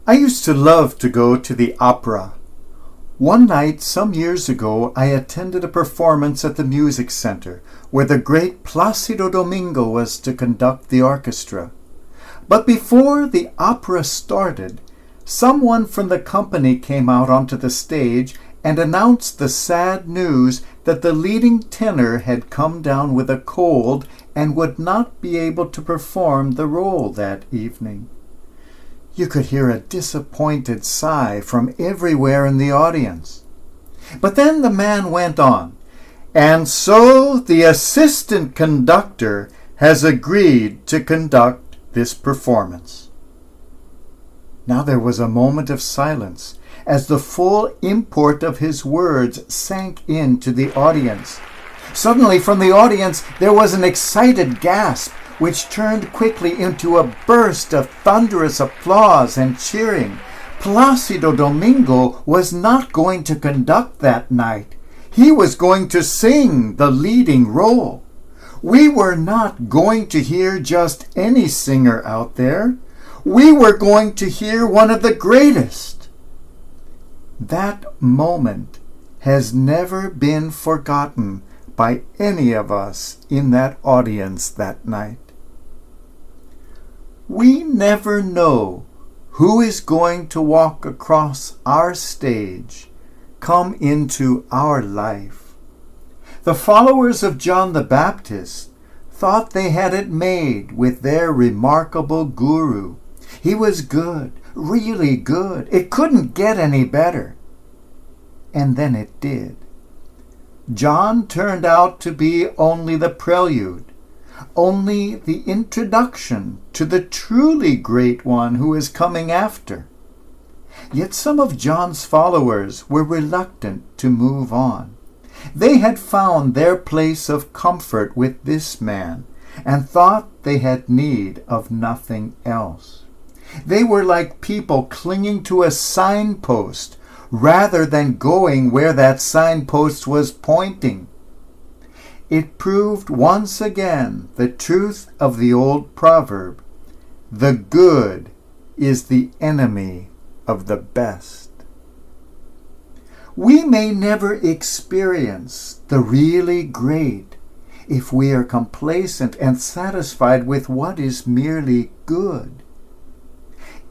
I used to love to go to the opera. One night, some years ago, I attended a performance at the Music Center where the great Plácido Domingo was to conduct the orchestra. But before the opera started, someone from the company came out onto the stage and announced the sad news that the leading tenor had come down with a cold and would not be able to perform the role that evening. You could hear a disappointed sigh from everywhere in the audience. But then the man went on, "And so the assistant conductor has agreed to conduct this performance." Now there was a moment of silence as the full import of his words sank into the audience. Suddenly from the audience there was an excited gasp, which turned quickly into a burst of thunderous applause and cheering. Plácido Domingo was not going to conduct that night. He was going to sing the leading role. We were not going to hear just any singer out there. We were going to hear one of the greatest. That moment has never been forgotten by any of us in that audience that night. We never know who is going to walk across our stage, come into our life. The followers of John the Baptist thought they had it made with their remarkable guru. He was good, really good. It couldn't get any better. And then it did. John turned out to be only the prelude, only the introduction to the truly great one who is coming after. Yet some of John's followers were reluctant to move on. They had found their place of comfort with this man and thought they had need of nothing else. They were like people clinging to a signpost rather than going where that signpost was pointing. It proved once again the truth of the old proverb, "The good is the enemy of the best." We may never experience the really great if we are complacent and satisfied with what is merely good.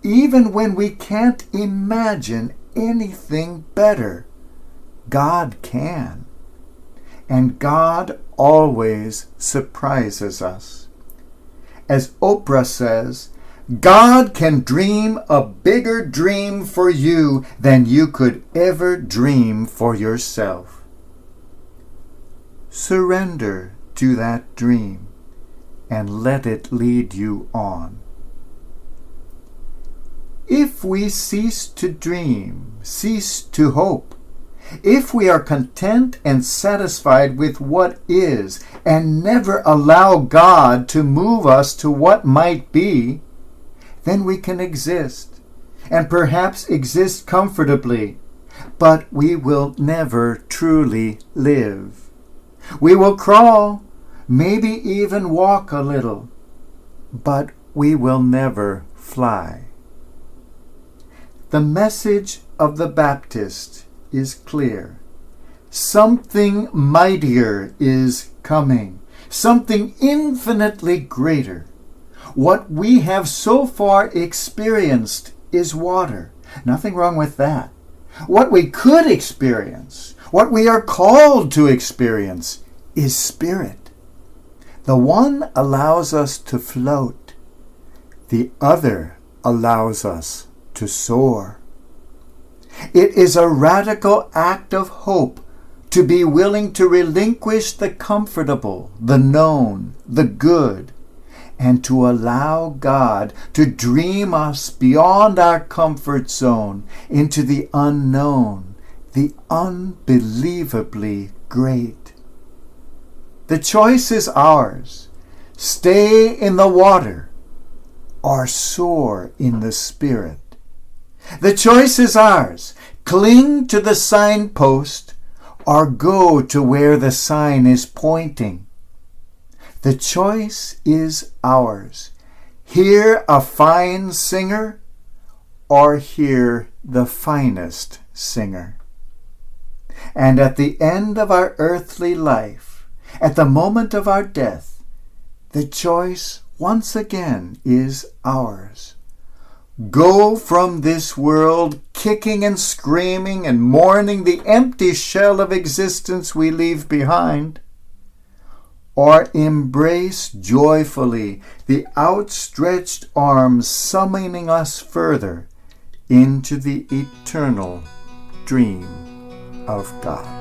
Even when we can't imagine anything better, God can. And God always surprises us. As Oprah says, God can dream a bigger dream for you than you could ever dream for yourself. Surrender to that dream and let it lead you on. If we cease to dream, cease to hope, if we are content and satisfied with what is and never allow God to move us to what might be, then we can exist and perhaps exist comfortably, but we will never truly live. We will crawl, maybe even walk a little, but we will never fly. The message of the Baptist is clear. Something mightier is coming, something infinitely greater. What we have so far experienced is water. Nothing wrong with that. What we could experience, what we are called to experience, is spirit. The one allows us to float. The other allows us to soar. It is a radical act of hope to be willing to relinquish the comfortable, the known, the good, and to allow God to dream us beyond our comfort zone into the unknown, the unbelievably great. The choice is ours. Stay in the water or soar in the Spirit. The choice is ours. Cling to the signpost or go to where the sign is pointing. The choice is ours. Hear a fine singer or hear the finest singer. And at the end of our earthly life, at the moment of our death, the choice once again is ours. Go from this world kicking and screaming and mourning the empty shell of existence we leave behind, or embrace joyfully the outstretched arms summoning us further into the eternal dream of God.